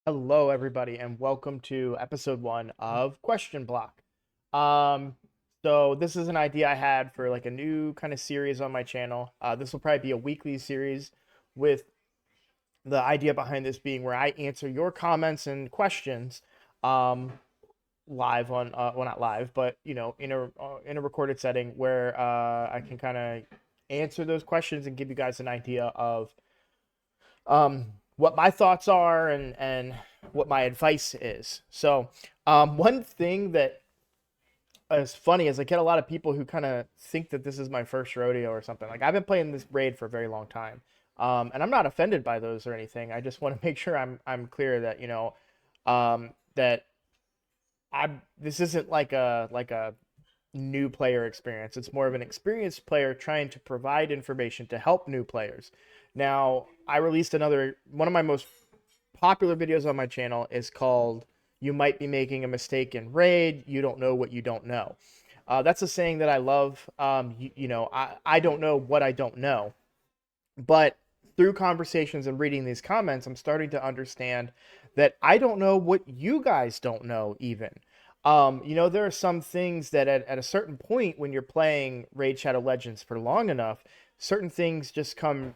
Hello, everybody, and welcome to episode one of Question Block. Um, so this is an idea I had for like a new kind of series on my channel. This will probably be a weekly series with the idea behind this being where I answer your comments and questions, um, live on, well, not live, but in a recorded setting where I can kind of answer those questions and give you guys an idea of what my thoughts are and what my advice is. So, one thing that is funny is I get a lot of people who kind of think that this is my first rodeo or something. Like I've been playing this raid for a very long time, and I'm not offended by those or anything. I just want to make sure I'm clear that that I this isn't like a new player experience. It's more of an experienced player trying to provide information to help new players. Now, I released another one of my most popular videos on my channel is called "You Might Be Making a Mistake in Raid. You Don't Know What You Don't Know." That's a saying that I love. I don't know what I don't know, but through conversations and reading these comments, I'm starting to understand that I don't know what you guys don't know, even. There are some things that at a certain point when you're playing Raid Shadow Legends for long enough, certain things just come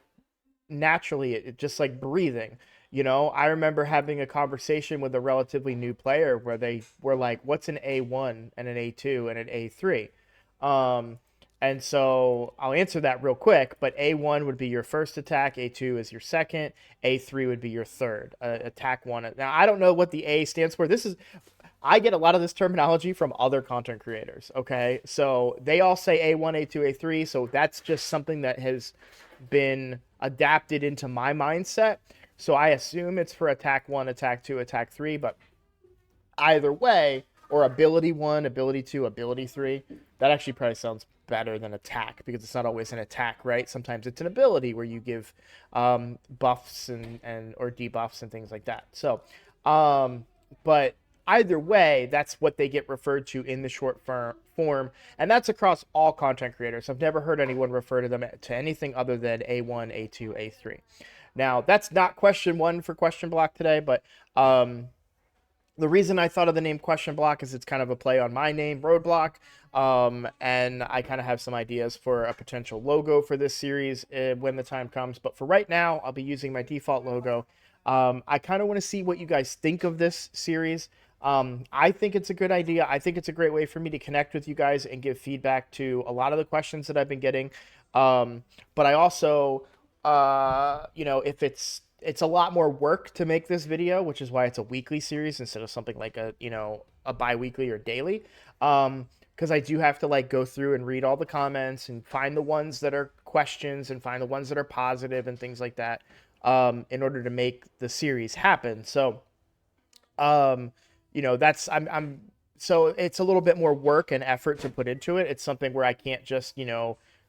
naturally. It just like breathing. I remember having a conversation with a relatively new player where they were like, "What's an A1 and an A2 and an A3?" Um, and so I'll answer that real quick. But A1 would be your first attack, A2 is your second, A3 would be your third attack one. Now I don't know what the A stands for. I get a lot of this terminology from other content creators. Okay, so they all say A1, A2, A3. So that's just something that has been adapted into my mindset. So I assume it's for attack one, attack two, attack three, but either way, or ability one, ability two, ability three, that actually probably sounds better than attack because it's not always an attack, right? Sometimes it's an ability where you give buffs and or debuffs and things like that. So, but either way, that's what they get referred to in the short form, and that's across all content creators. I've never heard anyone refer to them to anything other than A1, A2, A3. Now, that's not question one for question block today, but the reason I thought of the name Question Block is it's kind of a play on my name, Roadblock. And I kind of have some ideas for a potential logo for this series when the time comes. But for right now, I'll be using my default logo. I kind of want to see what you guys think of this series. I think it's a good idea. I think it's a great way for me to connect with you guys and give feedback to a lot of the questions that I've been getting. But I also, if it's a lot more work to make this video, which is why it's a weekly series instead of something like a bi-weekly or daily. Because I do have to like go through and read all the comments and find the ones that are questions and find the ones that are positive and things like that, in order to make the series happen. So, that's I'm so it's a little bit more work and effort to put into it. It's something where I can't just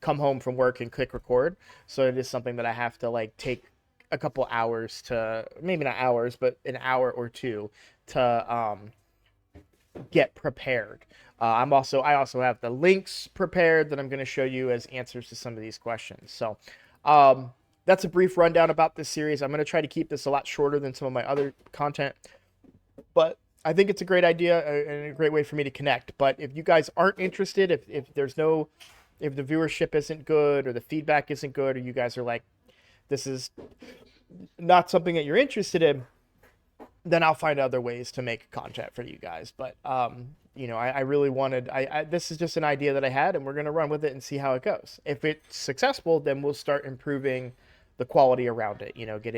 come home from work and click record. So it is something that I have to like take a couple hours to, maybe not hours, but an hour or two to get prepared. I also have the links prepared that I'm going to show you as answers to some of these questions. So that's a brief rundown about this series. I'm going to try to keep this a lot shorter than some of my other content, but I think it's a great idea and a great way for me to connect. But if you guys aren't interested, if the viewership isn't good or the feedback isn't good, or you guys are like, this is not something that you're interested in, then I'll find other ways to make content for you guys. But I really wanted, this is just an idea that I had, and we're gonna run with it and see how it goes. If it's successful, then we'll start improving the quality around it.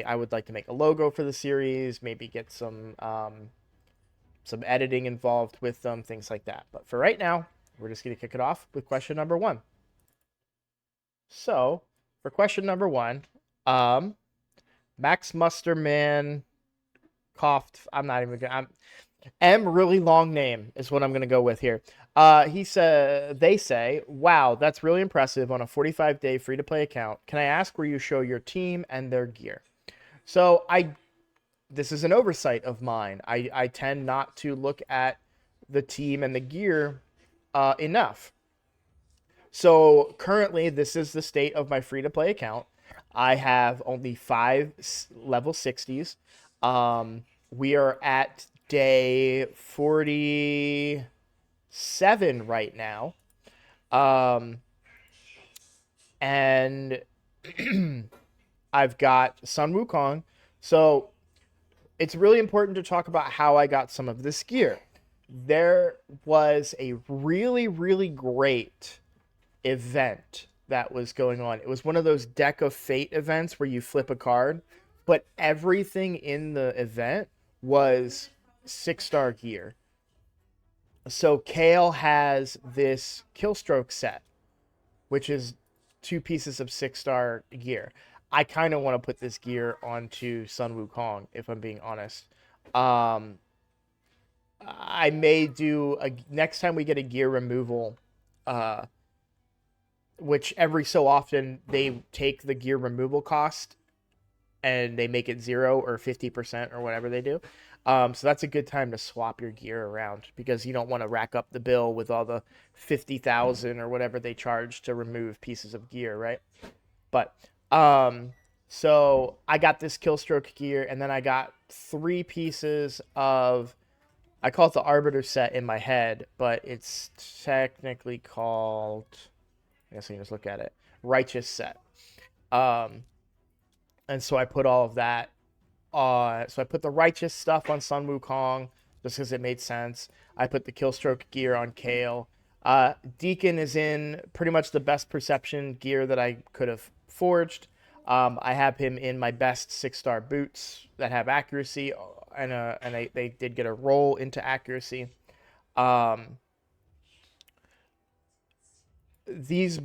I would like to make a logo for the series, maybe get some editing involved with them, things like that. But for right now, we're just gonna kick it off with question number one. So for question number one, Max Musterman coughed. I'm not even gonna. M really long name is what I'm gonna go with here. He said they say, "Wow, that's really impressive on a 45-day free-to-play account. Can I ask where you show your team and their gear?" So this is an oversight of mine. I tend not to look at the team and the gear enough. So currently, this is the state of my free-to-play account. I have only 5 level 60s. We are at day 47 right now. Um, and I've got Sun Wukong. So it's really important to talk about how I got some of this gear. There was a really, really great event that was going on. It was one of those Deck of Fate events where you flip a card, but everything in the event was 6-star gear. So Kale has this Killstroke set, which is 2 pieces of 6-star gear. I kind of want to put this gear onto Sun Wukong, if I'm being honest. Um, I may do a next time we get a gear removal, uh, which every so often they take the gear removal cost and they make it 0 or 50% or whatever they do. So that's a good time to swap your gear around because you don't want to rack up the bill with all the 50,000 or whatever they charge to remove pieces of gear, right? But so I got this Killstroke gear, and then I got 3 pieces of, I call it the Arbiter set in my head, but it's technically called, I guess I can just look at it, Righteous set. Um, and so I put all of that so I put the Righteous stuff on Sun Wukong just because it made sense. I put the Killstroke gear on Kale. Deacon is in pretty much the best perception gear that I could have forged. I have him in my best 6-star boots that have accuracy, and they did get a roll into accuracy. Um, these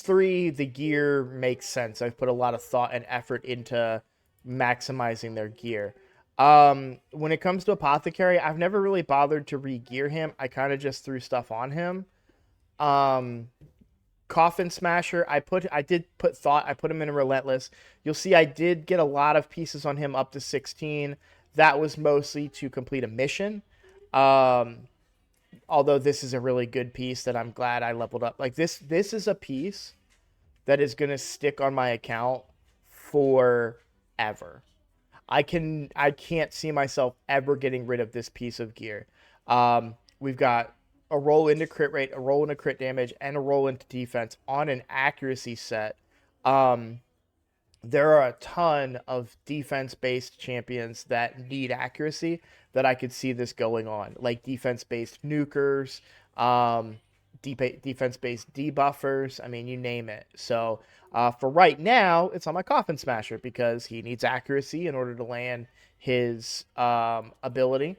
3, the gear makes sense. I've put a lot of thought and effort into maximizing their gear. When it comes to Apothecary, I've never really bothered to re-gear him. I kind of just threw stuff on him. Coffin Smasher, I did put thought. I put him in a Relentless. You'll see I did get a lot of pieces on him up to 16. That was mostly to complete a mission. Although this is a really good piece that I'm glad I leveled up. Like this is a piece that is going to stick on my account forever. I can't see myself ever getting rid of this piece of gear. We've got a roll into crit rate, a roll into crit damage, and a roll into defense on an accuracy set. There are a ton of defense-based champions that need accuracy that I could see this going on, like defense-based nukers, defense-based debuffers. I mean, you name it. So for right now, it's on my Coffin Smasher because he needs accuracy in order to land his ability.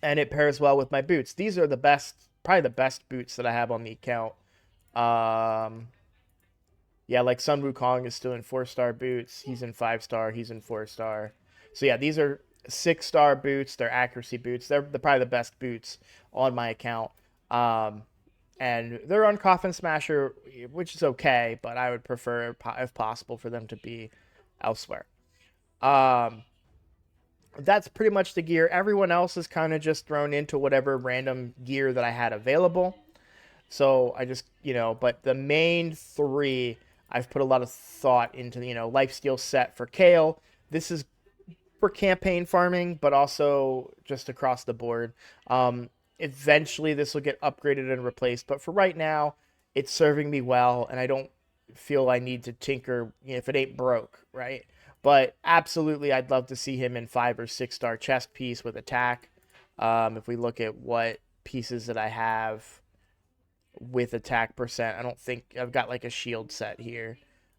And it pairs well with my boots. These are the best, probably the best boots that I have on the account. Yeah, like Sun Wukong is still in 4-star boots. He's in 5-star. He's in 4-star. So yeah, these are 6-star boots. They're accuracy boots. They're probably the best boots on my account. And they're on Coffin Smasher, which is okay, but I would prefer, if possible, for them to be elsewhere. That's pretty much the gear. Everyone else is kind of just thrown into whatever random gear that I had available. So I just, but the main 3, I've put a lot of thought into, Lifesteal set for Kale. This is for campaign farming, but also just across the board. Eventually this will get upgraded and replaced, but for right now, it's serving me well, and I don't feel I need to tinker if it ain't broke, right? But absolutely, I'd love to see him in 5 or 6-star chest piece with attack. If we look at what pieces that I have with attack percent, I don't think I've got like a shield set here,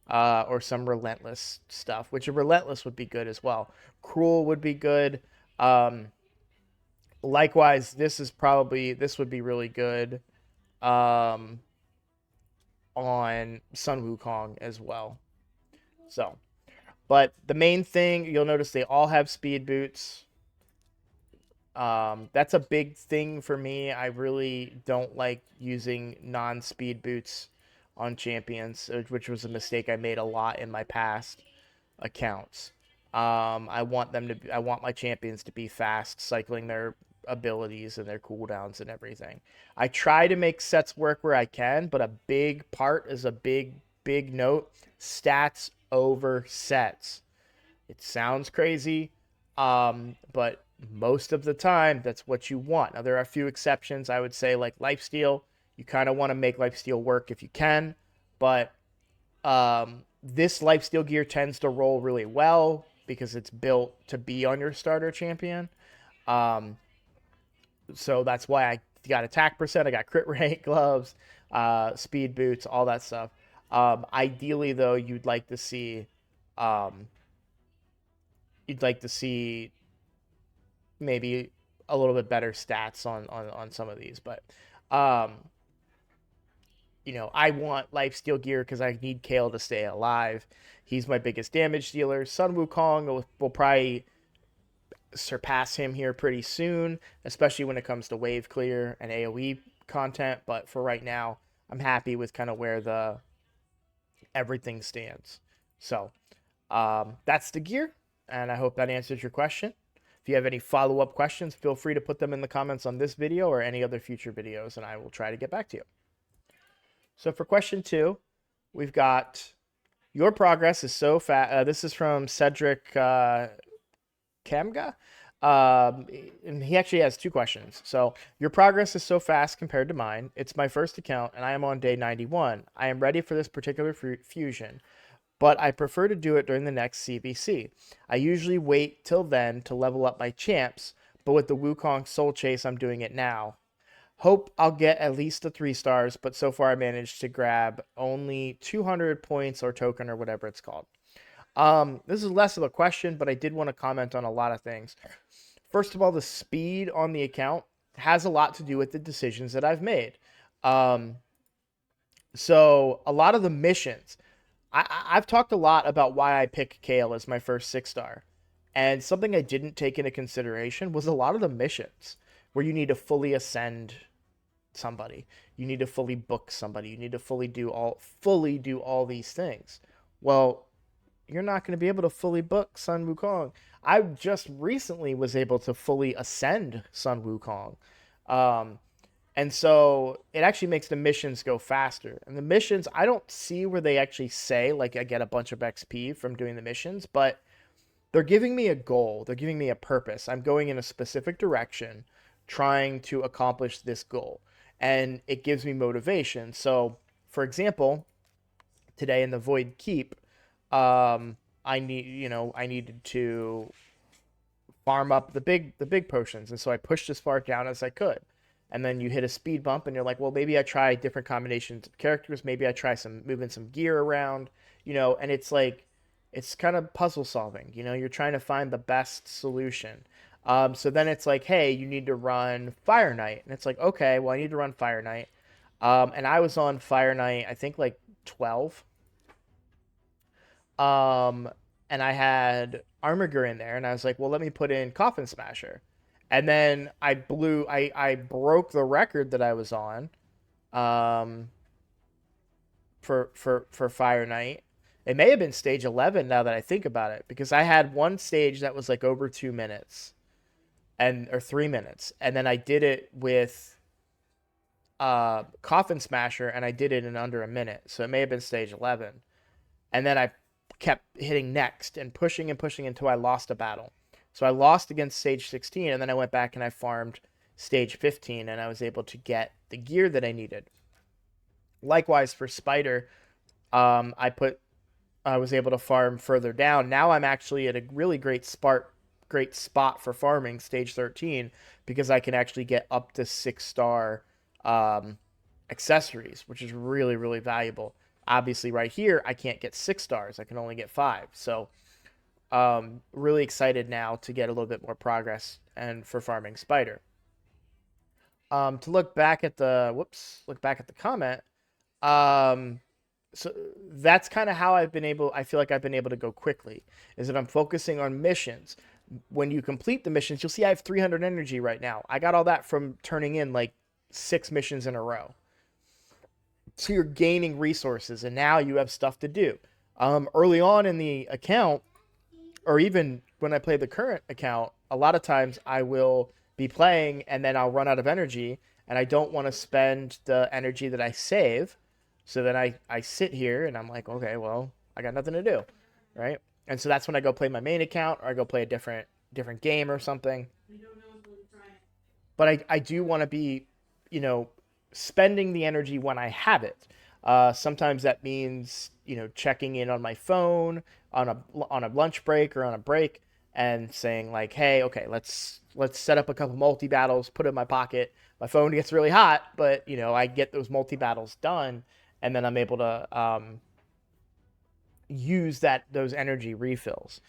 or some Relentless stuff, which a Relentless would be good as well. Cruel would be good. Likewise, this would be really good on Sun Wukong as well. So, but the main thing, you'll notice they all have speed boots. That's a big thing for me. I really don't like using non-speed boots on champions, which was a mistake I made a lot in my past accounts. I want my champions to be fast, cycling their abilities and their cooldowns and everything. I try to make sets work where I can, but a big part is a big note: stats over sets. It sounds crazy, but most of the time, that's what you want. Now, there are a few exceptions. I would say, like lifesteal, you kind of want to make lifesteal work if you can, but this lifesteal gear tends to roll really well because it's built to be on your starter champion. Um, so that's why I got attack percent, I got crit rate gloves, speed boots, all that stuff. Ideally, though, um, you'd like to see maybe a little bit better stats on some of these, but um, I want lifesteal gear because I need Kale to stay alive. He's my biggest damage dealer. Sun Wukong will probably surpass him here pretty soon, especially when it comes to wave clear and AoE content. But for right now, I'm happy with kind of where the everything stands. So that's the gear, and I hope that answers your question. If you have any follow-up questions, feel free to put them in the comments on this video or any other future videos, and I will try to get back to you. So for question 2, we've got your progress is so fast. This is from Cedric Kamga. And he actually has 2 questions. So, your progress is so fast compared to mine. It's my first account, and I am on day 91. I am ready for this particular fusion, but I prefer to do it during the next CBC. I usually wait till then to level up my champs, but with the Wukong Soul Chase, I'm doing it now. Hope I'll get at least the 3 stars, but so far I managed to grab only 200 points or token or whatever it's called. This is less of a question, but I did want to comment on a lot of things. First of all, the speed on the account has a lot to do with the decisions that I've made. So a lot of the missions, I've talked a lot about why I pick Kale as my first 6-star. And something I didn't take into consideration was a lot of the missions where you need to fully ascend somebody. You need to fully book somebody. You need to fully do all these things. Well, you're not going to be able to fully book Sun Wukong. I just recently was able to fully ascend Sun Wukong. And so it actually makes the missions go faster. And the missions, I don't see where they actually say, like, I get a bunch of XP from doing the missions, but they're giving me a goal. They're giving me a purpose. I'm going in a specific direction, trying to accomplish this goal. And it gives me motivation. So, for example, today in the Void Keep, I needed to farm up the big potions, and so I pushed as far down as I could. And then you hit a speed bump, and you're like, well, maybe I try different combinations of characters. Maybe I try moving some gear around, and it's like, it's kind of puzzle solving. You're trying to find the best solution. So then it's like, hey, you need to run Fire Knight, and it's like, okay, well, I need to run Fire Knight. And I was on Fire Knight, I think like 12. And I had Armiger in there, and I was like, well, let me put in Coffin Smasher. And then I broke the record that I was on, for Fire Knight. It may have been stage 11 now that I think about it, because I had one stage that was like over 2 minutes or 3 minutes. And then I did it with Coffin Smasher, and I did it in under a minute. So it may have been stage 11. And then I kept hitting next and pushing until I lost a battle. So I lost against stage 16, and then I went back and I farmed stage 15, and I was able to get the gear that I needed. Likewise for Spider, I was able to farm further down. Now I'm actually at a really great spot for farming stage 13, because I can actually get up to 6-star accessories, which is really, really valuable. Obviously, right here, I can't get 6 stars. I can only get 5. So, really excited now to get a little bit more progress and for farming Spider. To look back at the comment. So that's kind of how I feel like I've been able to go quickly, is that I'm focusing on missions. When you complete the missions, you'll see I have 300 energy right now. I got all that from turning in like 6 missions in a row. So you're gaining resources, and now you have stuff to do. Early on in the account, or even when I play the current account, a lot of times I will be playing and then I'll run out of energy, and I don't want to spend the energy that I save. So then I sit here and I'm like, okay, well, I got nothing to do, right? And so that's when I go play my main account, or I go play a different game or something. But I do want to be, you know, spending the energy when I have it. Sometimes that means, checking in on my phone on a lunch break or on a break and saying like, hey, okay, let's set up a couple multi battles, put it in my pocket. My phone gets really hot, but I get those multi battles done, and then I'm able to use those energy refills.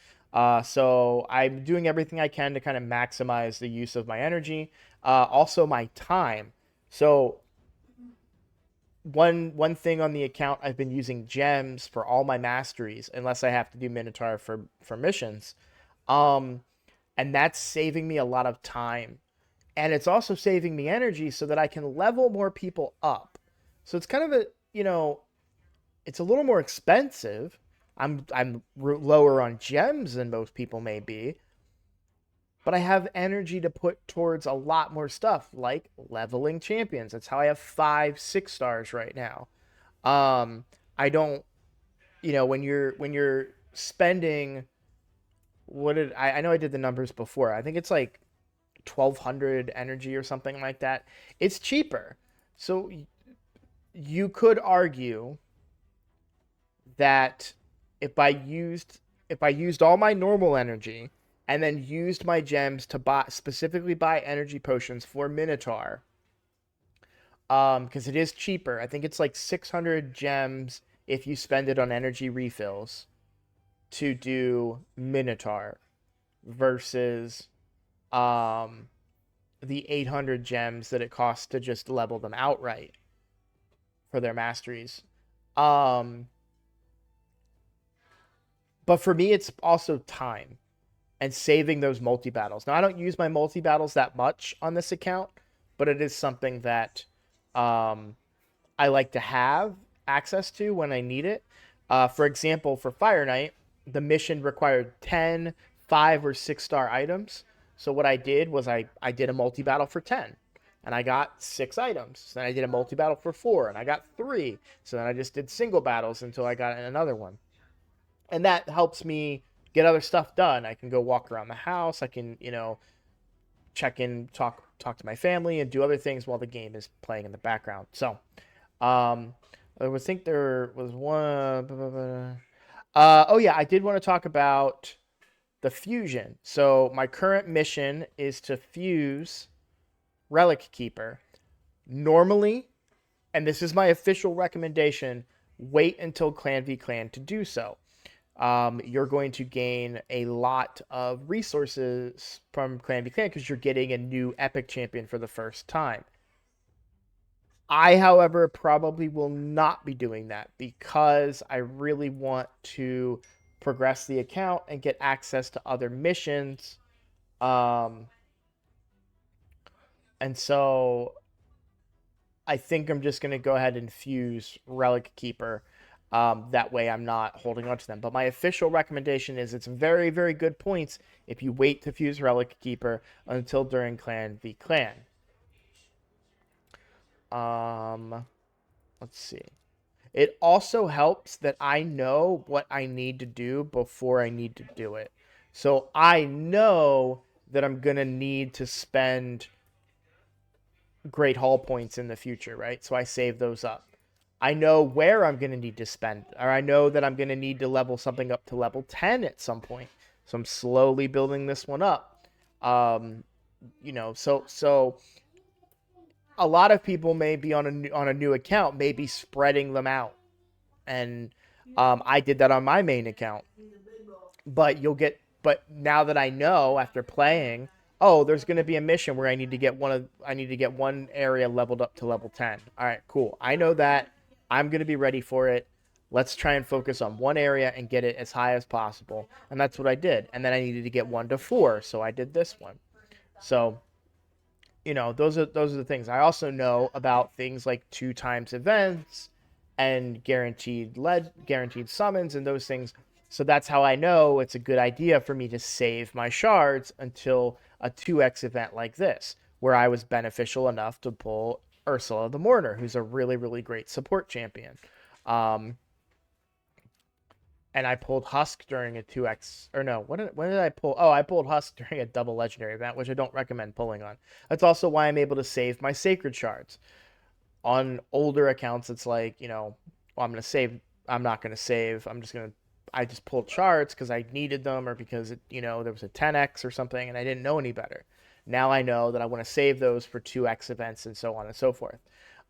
So I'm doing everything I can to kind of maximize the use of my energy, also my time. So one thing on the account, I've been using gems for all my masteries, unless I have to do Minotaur for missions, um, and that's saving me a lot of time, and it's also saving me energy so that I can level more people up. So it's kind of it's a little more expensive. I'm lower on gems than most people may be, but I have energy to put towards a lot more stuff like leveling champions. That's how I have 5 6 stars right now. I don't, when you're spending, what did I know I did the numbers before. I think it's like 1200 energy or something like that. It's cheaper. So you could argue that if I used all my normal energy and then used my gems to specifically buy energy potions for Minotaur, because it is cheaper. I think it's like 600 gems if you spend it on energy refills to do Minotaur versus um the 800 gems that it costs to just level them outright for their masteries. Um but for me it's also time and saving those multi battles. Now I don't use my multi battles that much on this account, but it is something that um I like to have access to when I need it. For example, for Fire Knight, the mission required 10, 5, or 6 star items. So what I did was I did a multi battle for 10, and I got 6 items. Then I did a multi battle for 4, and I got 3. So then I just did single battles until I got another one. And that helps me get other stuff done. I can go walk around the house. I can, check in, talk to my family, and do other things while the game is playing in the background. So, I would think there was one. Oh yeah, I did want to talk about the fusion. So my current mission is to fuse Relic Keeper. Normally, and this is my official recommendation, wait until Clan v Clan to do so. You're going to gain a lot of resources from Clan v Clan because you're getting a new epic champion for the first time. I, however, probably will not be doing that because I really want to progress the account and get access to other missions. Um, and so I think I'm just going to go ahead and fuse Relic Keeper. That way I'm not holding on to them. But my official recommendation is it's very, very good points if you wait to fuse Relic Keeper until during Clan v Clan. Let's see. It also helps that I know what I need to do before I need to do it. So I know that I'm going to need to spend Great Hall points in the future, right? So I save those up. I know where I'm going to need to spend, or I know that I'm going to need to level something up to level 10 at some point. So I'm slowly building this one up. So a lot of people may be on a new account, maybe spreading them out, and I did that on my main account. But now that I know after playing, oh, there's going to be a mission where I need to get one area leveled up to level 10. All right, cool. I know that. I'm going to be ready for it. Let's try and focus on one area and get it as high as possible. And that's what I did. And then I needed to get 1 to 4, so I did this one. So those are the things. I also know about things like 2 times events and guaranteed summons and those things. So that's how I know it's a good idea for me to save my shards until a 2x event like this, where I was beneficial enough to pull Ursula the Mourner, who's a really, really great support champion. and I pulled Husk during a 2x, or no, when did I pull? Oh, I pulled Husk during a double legendary event, which I don't recommend pulling on. That's also why I'm able to save my sacred shards. On older accounts, it's like, well, I'm gonna save. I'm not gonna save. I just pulled shards because I needed them, or because there was a 10x or something, and I didn't know any better. Now I know that I want to save those for 2x events and so on and so forth.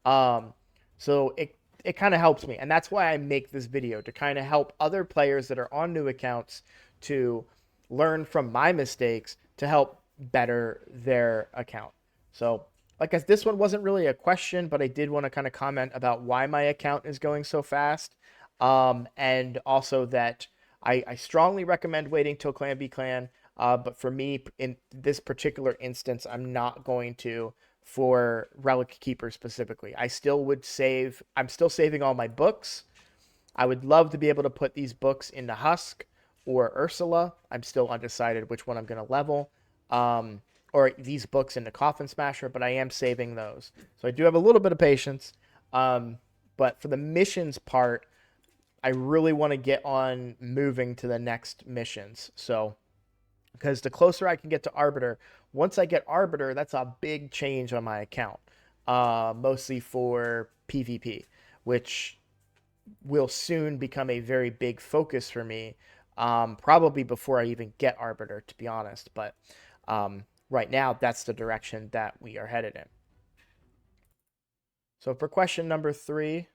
Um, so it kind of helps me, and that's why I make this video, to kind of help other players that are on new accounts to learn from my mistakes to help better their account. So, like, this one wasn't really a question, but I did want to kind of comment about why my account is going so fast, and also that I strongly recommend waiting till Clan B Clan. But for me, in this particular instance, I'm not going to, for Relic Keeper specifically. I'm still saving all my books. I would love to be able to put these books into Husk or Ursula. I'm still undecided which one I'm going to level. Or these books into Coffin Smasher, but I am saving those. So I do have a little bit of patience. But for the missions part, I really want to get on moving to the next missions. So, because the closer I can get to Arbiter, once I get Arbiter, that's a big change on my account, mostly for PvP, which will soon become a very big focus for me, probably before I even get Arbiter, to be honest. But right now, that's the direction that we are headed in. So for question number 3,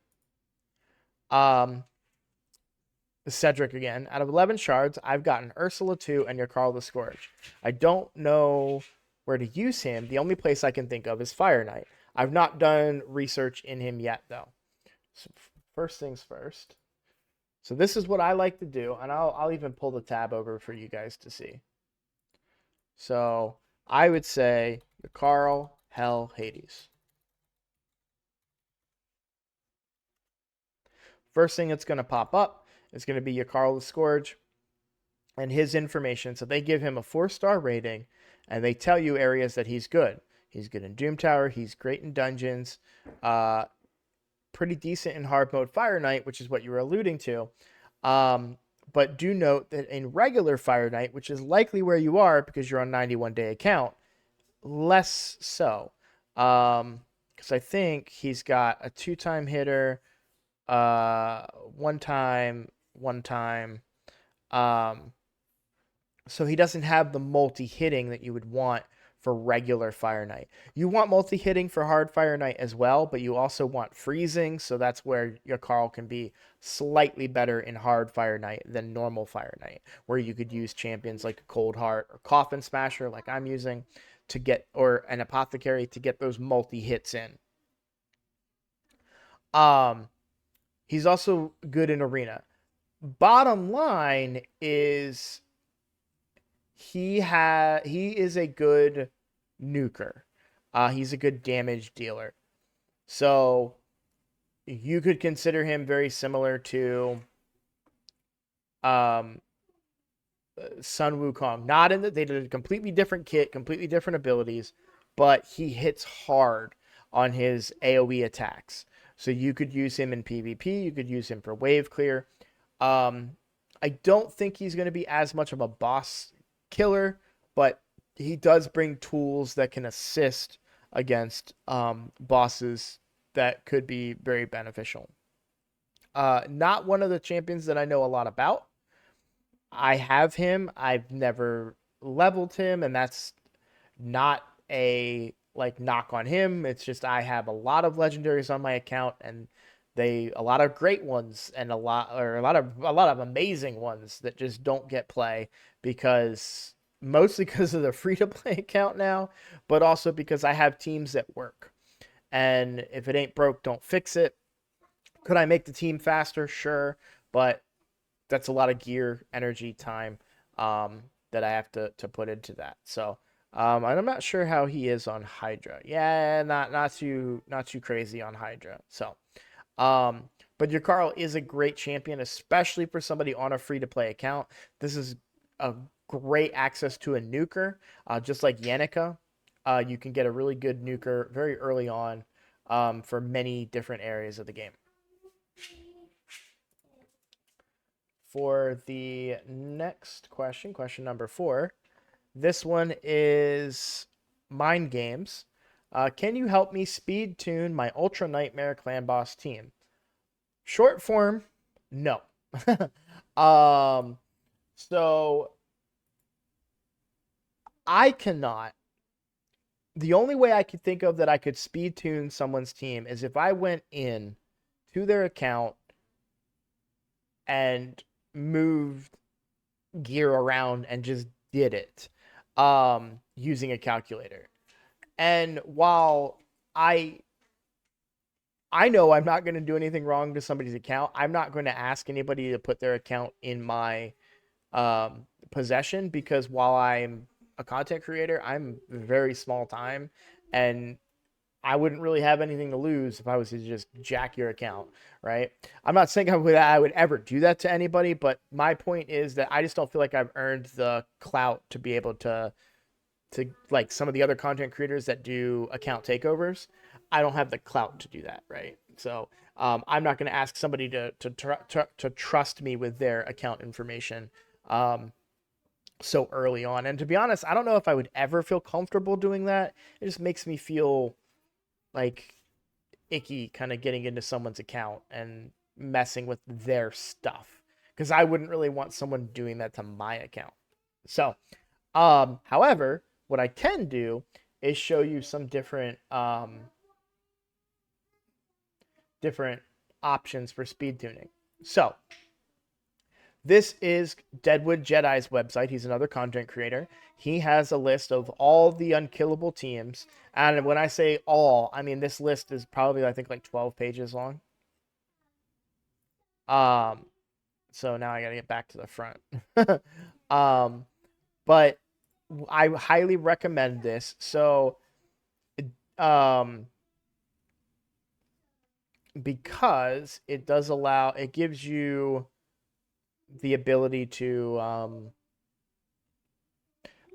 Cedric again. Out of 11 shards, I've gotten Ursula 2 and Yakar the Scourge. I don't know where to use him. The only place I can think of is Fire Knight. I've not done research in him yet, though. So first things first. So this is what I like to do, and I'll even pull the tab over for you guys to see. So I would say Yakar, Hell, Hades. First thing that's going to pop up is going to be Yakar the Scourge and his information. So they give him a 4-star rating, and they tell you areas that he's good. He's good in Doom Tower. He's great in dungeons. Pretty decent in hard mode Fire Knight, which is what you were alluding to. But do note that in regular Fire Knight, which is likely where you are because you're on 91-day account, less so. Because I think he's got a 2-time hitter, 1-time. So he doesn't have the multi-hitting that you would want for regular Fire Knight. You want multi-hitting for hard Fire Knight as well, but you also want freezing, so that's where your Carl can be slightly better in hard Fire Knight than normal Fire Knight, where you could use champions like a Cold Heart or Coffin Smasher like I'm using to get, or an Apothecary to get those multi-hits in. He's also good in Arena. Bottom line is he is a good nuker. He's a good damage dealer. So you could consider him very similar to Sun Wukong. Not in that they did a completely different kit, completely different abilities, but he hits hard on his AoE attacks. So you could use him in PvP. You could use him for wave clear. I don't think he's going to be as much of a boss killer, but he does bring tools that can assist against bosses that could be very beneficial. Not one of the champions that I know a lot about. I have him. I've never leveled him, and that's not a knock on him. It's just I have a lot of legendaries on my account, and a lot of great ones and a lot of amazing ones that just don't get play mostly because of the free to play account now, but also because I have teams that work. And if it ain't broke, don't fix it. Could I make the team faster? Sure, but that's a lot of gear, energy, time that I have to put into that. So I'm not sure how he is on Hydra. Yeah, not too crazy on Hydra. So but your Carl is a great champion, especially for somebody on a free-to-play account. This is a great access to a nuker, just like Yannicka. You can get a really good nuker very early on for many different areas of the game. for the next question, question number 4. This one is Mind Games. Can you help me speed tune my Ultra Nightmare Clan Boss team? Short form, no. So I cannot. The only way I could think of that I could speed tune someone's team is if I went in to their account and moved gear around and just did it using a calculator. And while I know I'm not going to do anything wrong to somebody's account, I'm not going to ask anybody to put their account in my possession, because while I'm a content creator, I'm very small time, and I wouldn't really have anything to lose if I was to just jack your account, right? I'm not saying I would ever do that to anybody, but my point is that I just don't feel like I've earned the clout to be able to like some of the other content creators that do account takeovers. I don't have the clout to do that, right? So I'm not going to ask somebody to trust me with their account information so early on. And to be honest, I don't know if I would ever feel comfortable doing that. It just makes me feel like icky, kind of getting into someone's account and messing with their stuff, because I wouldn't really want someone doing that to my account. So, however, what I can do is show you some different different options for speed tuning. So, this is Deadwood Jedi's website. He's another content creator. He has a list of all the unkillable teams. And when I say all, I mean this list is probably, I think, like 12 pages long. So now I got to get back to the front. But I highly recommend this. So, because it does allow, it gives you the ability to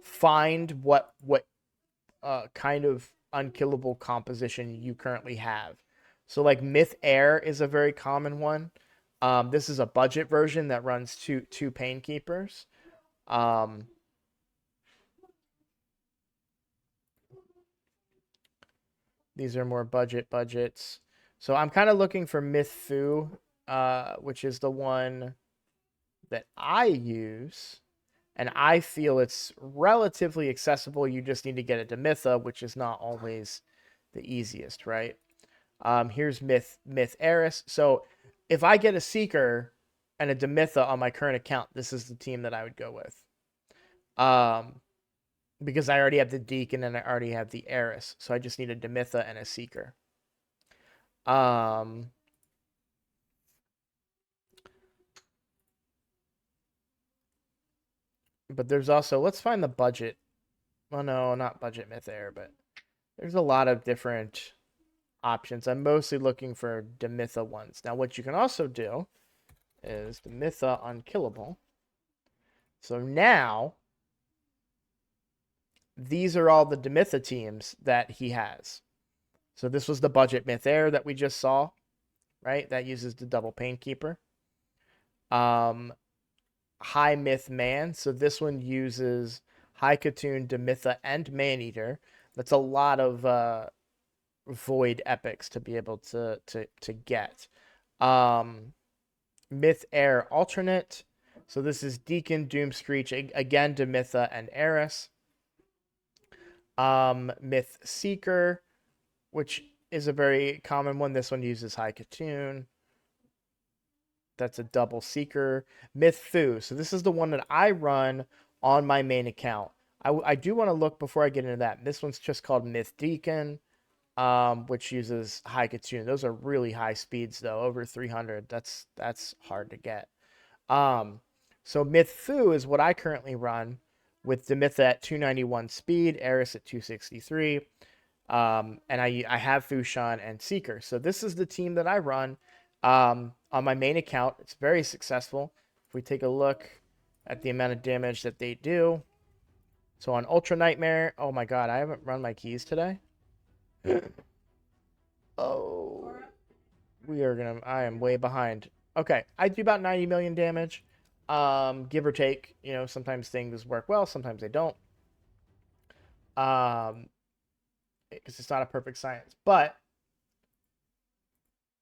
find what kind of unkillable composition you currently have. So like Myth Air is a very common one. This is a budget version that runs two Painkeepers. These are more budgets. So I'm kind of looking for Myth Fu, which is the one that I use, and I feel it's relatively accessible. You just need to get a Demitha, which is not always the easiest, right? Here's Myth Eris. So if I get a Seeker and a Demitha on my current account, this is the team that I would go with. Because I already have the Deacon and I already have the Eris, so I just need a Demitha and a Seeker. But there's also, let's find the budget. Well, no, not budget Myth Air, but there's a lot of different options. I'm mostly looking for Demitha ones. Now, what you can also do is Demitha Unkillable. So now, these are all the Demitha teams that he has. So this was the budget Myth Air that we just saw, right? That uses the double Painkeeper. High Myth Man. So this one uses High Katoon, Demitha, and Maneater. That's a lot of Void epics to be able to get. Myth Air Alternate. So this is Deacon, Doomscreech, again Demitha and Eris. Myth Seeker, which is a very common one. This one uses High Katoon. That's a double Seeker. Myth Fu. So this is the one that I run on my main account. I do want to look before I get into that. This one's just called Myth Deacon, which uses High Katoon. Those are really high speeds, though, over 300. That's hard to get. So Myth Fu is what I currently run, with Demitha at 291 speed, Eris at 263. And I have Fushan and Seeker. So this is the team that I run on my main account. It's very successful. If we take a look at the amount of damage that they do. So on Ultra Nightmare, oh my god, I haven't run my keys today. Oh, I am way behind. Okay, I do about 90 million damage give or take. Sometimes things work well, sometimes they don't. Because it's not a perfect science. But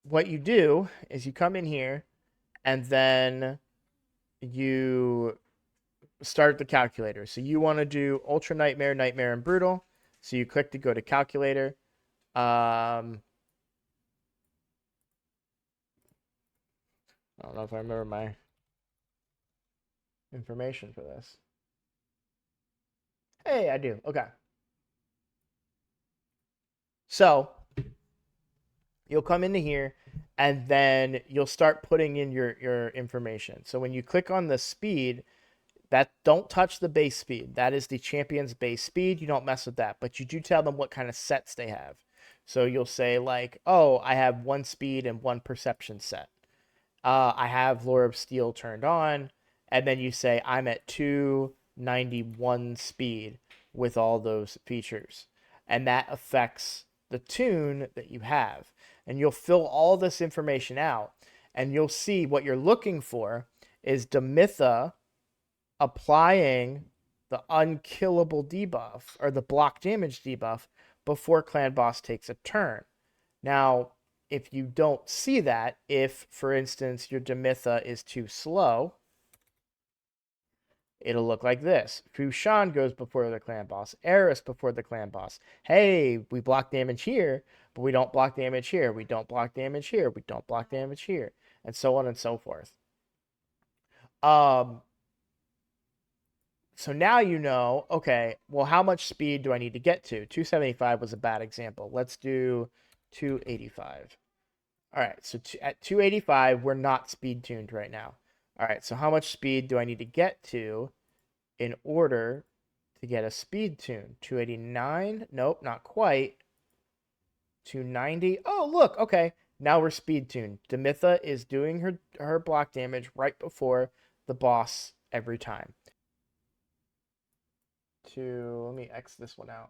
what you do is you come in here and then you start the calculator. So you want to do Ultra Nightmare, Nightmare, and Brutal. So you click to go to calculator. I don't know if I remember my information for this. Hey, I do. Okay. So you'll come into here and then you'll start putting in your information. So when you click on the speed, that don't touch the base speed. That is the champion's base speed. You don't mess with that, but you do tell them what kind of sets they have. So you'll say like, oh, I have one speed and one perception set. I have Lure of Steel turned on, and then you say I'm at 291 speed with all those features, and that affects the tune that you have. And you'll fill all this information out, and you'll see what you're looking for is Demitha applying the unkillable debuff or the block damage debuff before Clan Boss takes a turn. Now, if you don't see that, if, for instance, your Demitha is too slow, it'll look like this. Fushan goes before the Clan Boss. Eris before the Clan Boss. Hey, we block damage here, but we don't block damage here. We don't block damage here. We don't block damage here. And so on and so forth. So now you know, okay, well, how much speed do I need to get to? 275 was a bad example. Let's do 285. All right, so at 285, we're not speed tuned right now. All right, so how much speed do I need to get to in order to get a speed tune? 289? Nope, not quite. 290? Oh, look, okay. Now we're speed tuned. Demitha is doing her block damage right before the boss every time. Let me X this one out.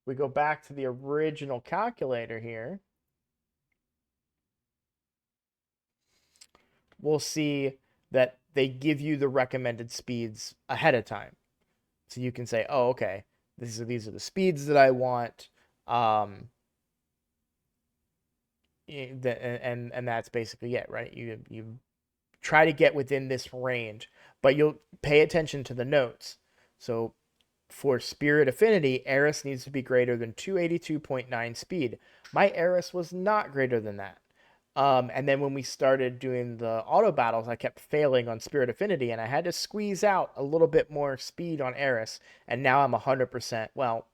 We go back to the original calculator here. We'll see that they give you the recommended speeds ahead of time. So you can say, oh, okay, these are the speeds that I want. And that's basically it, right? You try to get within this range, but you'll pay attention to the notes. So for Spirit Affinity, Eris needs to be greater than 282.9 speed. My Eris was not greater than that. And then when we started doing the auto battles, I kept failing on Spirit Affinity, and I had to squeeze out a little bit more speed on Eris, and now I'm 100%. Well,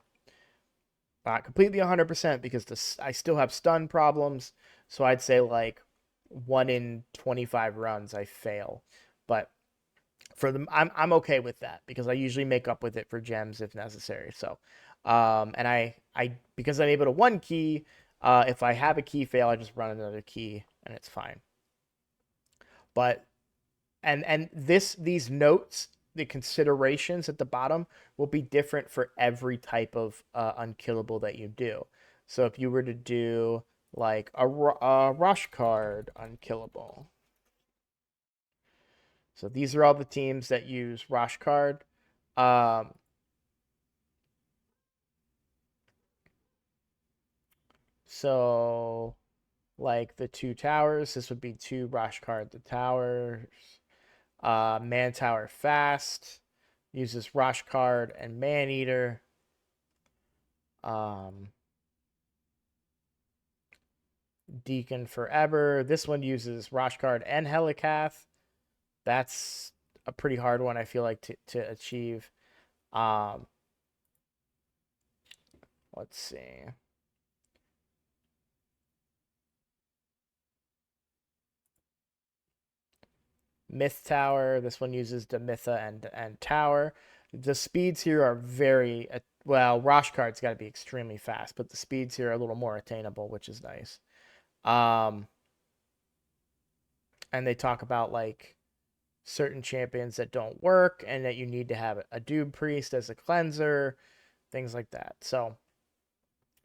not completely 100% because I still have stun problems, so I'd say like 1 in 25 runs I fail. But for them, I'm okay with that because I usually make up with it for gems if necessary. So, and I because I'm able to one key, if I have a key fail, I just run another key and it's fine. But and these notes, the considerations at the bottom will be different for every type of unkillable that you do. So if you were to do like a rush card unkillable. So these are all the teams that use Rosh card. So like the 2 towers, this would be 2 Rosh card. The towers, Man Tower Fast uses Rosh card and Man Eater. Deacon Forever. This one uses Rosh card and Helikath. That's a pretty hard one, I feel like, to achieve. Let's see. Myth Tower. This one uses Demitha and Tower. The speeds here are very well. Rosh card's got to be extremely fast, but the speeds here are a little more attainable, which is nice. And they talk about like certain champions that don't work and that you need to have a Doom Priest as a cleanser, things like that. So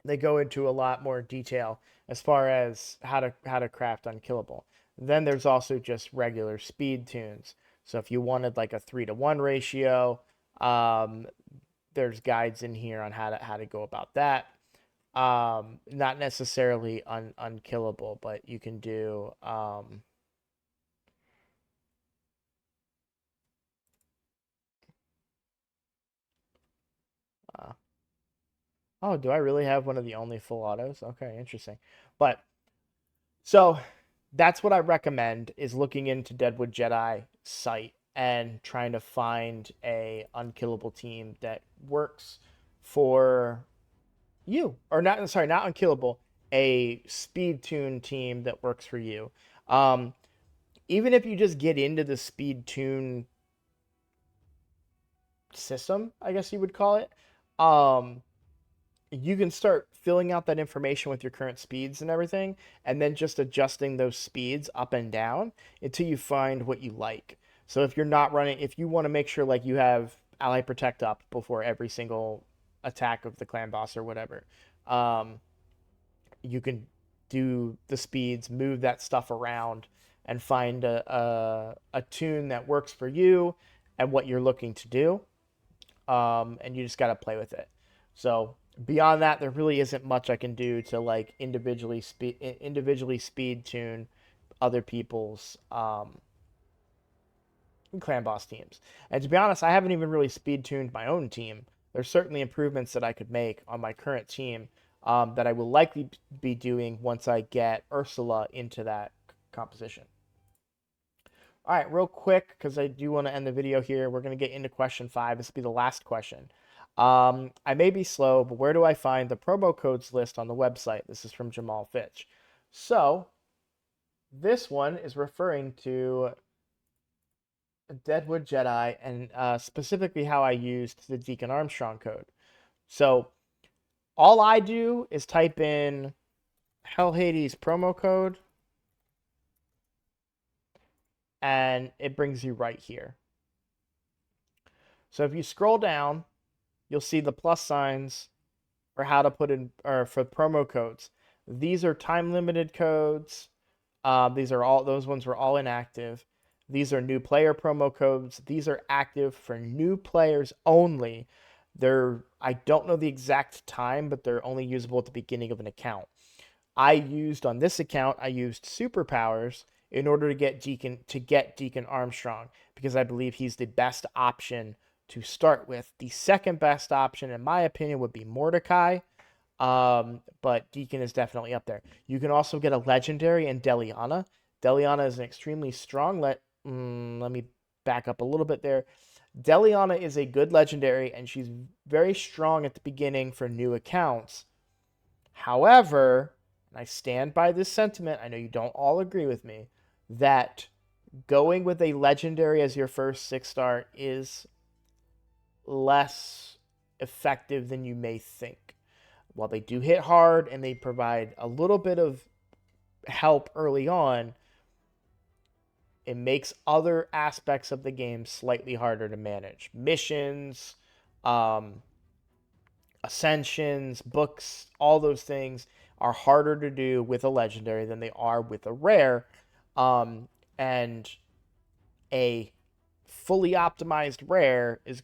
they go into a lot more detail as far as how to craft Unkillable. Then there's also just regular speed tunes. So if you wanted like a 3-to-1 ratio, um, there's guides in here on how to go about that. Not necessarily unkillable, but you can do uh, oh, do I really have one of the only full autos? Okay, interesting. But so that's what I recommend is looking into Deadwood Jedi site and trying to find a unkillable team that works for you. Or not, sorry, not unkillable, a speed tune team that works for you. Um, Even if you just get into the speed tune system, I guess you would call it, um, you can start filling out that information with your current speeds and everything, and then just adjusting those speeds up and down until you find what you like. So if you're not running, if you want to make sure like you have ally protect up before every single attack of the clan boss or whatever, um, you can do the speeds, move that stuff around, and find a tune that works for you and what you're looking to do. And you just got to play with it. So beyond that, there really isn't much I can do to like individually speed tune other people's clan boss teams. And to be honest, I haven't even really speed tuned my own team. There's certainly improvements that I could make on my current team that I will likely be doing once I get Ursula into that composition. All right, real quick, because I do want to end the video here. We're going to get into question 5. This will be the last question. I may be slow, but where do I find the promo codes list on the website? This is from Jamal Fitch. So this one is referring to Deadwood Jedi and specifically how I used the Deacon Armstrong code. So all I do is type in Hell Hades promo code and it brings you right here. So if you scroll down, you'll see the plus signs for how to put in or for promo codes. These are time limited codes. Those ones were all inactive. These are new player promo codes. These are active for new players only. I don't know the exact time, but they're only usable at the beginning of an account. On this account, I used superpowers in order to get Deacon Armstrong because I believe he's the best option to start with. The second best option, in my opinion, would be Mordecai. But Deacon is definitely up there. You can also get a legendary in Delana. Delana is an extremely strong. Let me back up a little bit there. Delana is a good legendary, and she's very strong at the beginning for new accounts. However, and I stand by this sentiment, I know you don't all agree with me, that going with a legendary as your first 6-star is less effective than you may think. While they do hit hard and they provide a little bit of help early on, it makes other aspects of the game slightly harder to manage. Missions, ascensions, books, all those things are harder to do with a legendary than they are with a rare. And a fully optimized rare is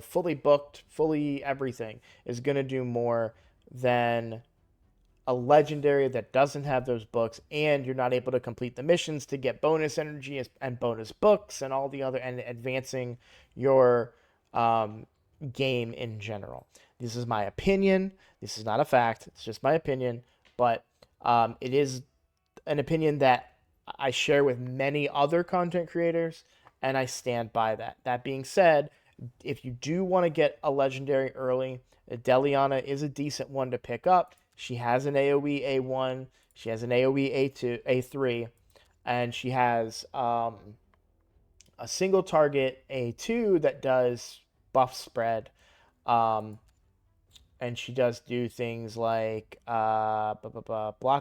fully booked, fully everything is going to do more than a legendary that doesn't have those books, and you're not able to complete the missions to get bonus energy and bonus books and all the other and advancing your game in general. This is my opinion. This is not a fact. It's just my opinion, but it is an opinion that I share with many other content creators, and I stand by that. That being said, if you do want to get a legendary early, Delana is a decent one to pick up. She has an AoE A1, she has an AoE A2, A3, and she has a single target A2 that does buff spread. And she does do things like block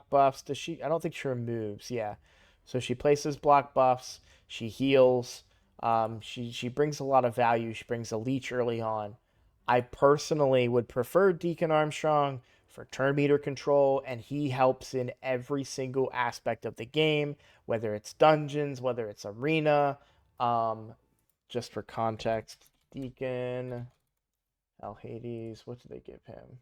buffs. Does she? I don't think she removes. Yeah, so she places block buffs. She heals. She brings a lot of value. She brings a leech early on. I personally would prefer Deacon Armstrong for turn meter control, and he helps in every single aspect of the game, whether it's dungeons, whether it's arena. Just for context, Deacon, Al Hades, what did they give him?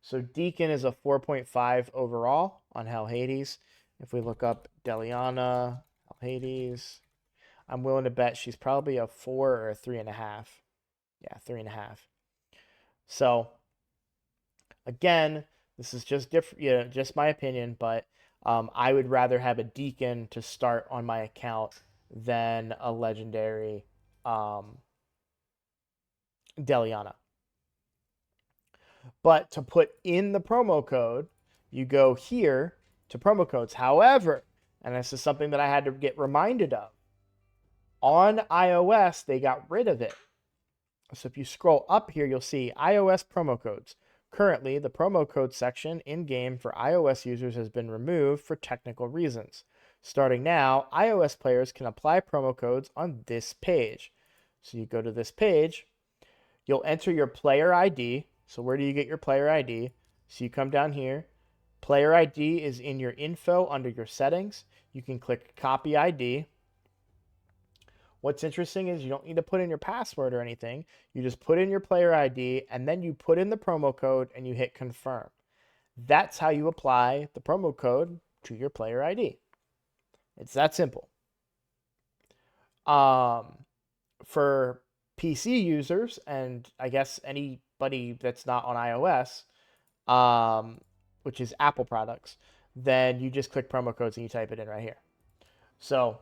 So Deacon is a 4.5 overall on Hell Hades. If we look up Delana, Hell Hades, I'm willing to bet she's probably a 4 or a 3.5. Yeah, 3.5. So again, this is just different, just my opinion, but I would rather have a Deacon to start on my account than a legendary Deliana. But to put in the promo code, you go here to promo codes. However, and this is something that I had to get reminded of, on iOS, they got rid of it. So if you scroll up here, you'll see iOS promo codes. Currently, the promo code section in-game for iOS users has been removed for technical reasons. Starting now, iOS players can apply promo codes on this page. So you go to this page, you'll enter your player ID. So where do you get your player ID? So you come down here. Player ID is in your info under your settings. You can click copy ID. What's interesting is you don't need to put in your password or anything. You just put in your player ID and then you put in the promo code and you hit confirm. That's how you apply the promo code to your player ID. It's that simple. For PC users, and I guess anybody that's not on iOS, which is Apple products, then you just click promo codes and you type it in right here. So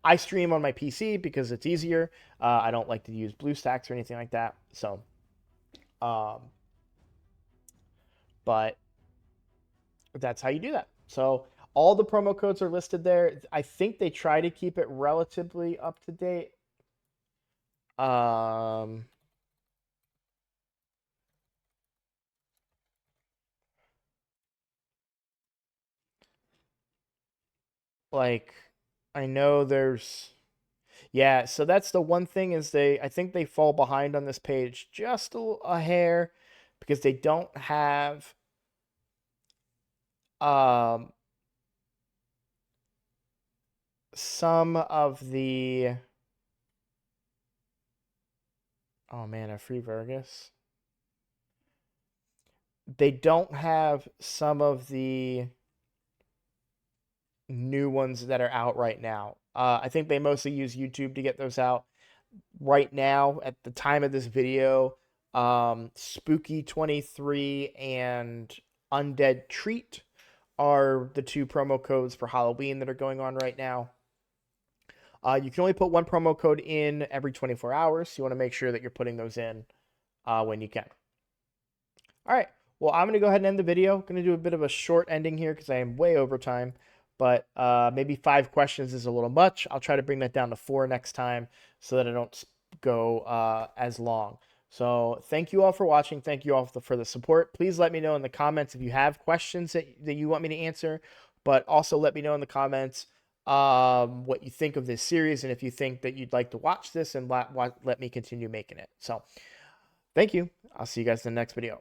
I stream on my PC because it's easier. I don't like to use BlueStacks or anything like that. So, but that's how you do that. So all the promo codes are listed there. I think they try to keep it relatively up to date. Like I know there's yeah, so that's the one thing is I think they fall behind on this page just a hair because they don't have some of the oh man, a free Vergus. They don't have some of the new ones that are out right now. I think they mostly use YouTube to get those out. Right now, at the time of this video, Spooky 23 and Undead Treat are the two promo codes for Halloween that are going on right now. You can only put one promo code in every 24 hours. So you want to make sure that you're putting those in when you can. All right. Well, I'm going to go ahead and end the video. Going to do a bit of a short ending here because I am way over time. But maybe 5 questions is a little much. I'll try to bring that down to 4 next time so that I don't go as long. So thank you all for watching. Thank you all for the support. Please let me know in the comments if you have questions that you want me to answer. But also let me know in the comments what you think of this series and if you think that you'd like to watch this and let me continue making it. So thank you. I'll see you guys in the next video.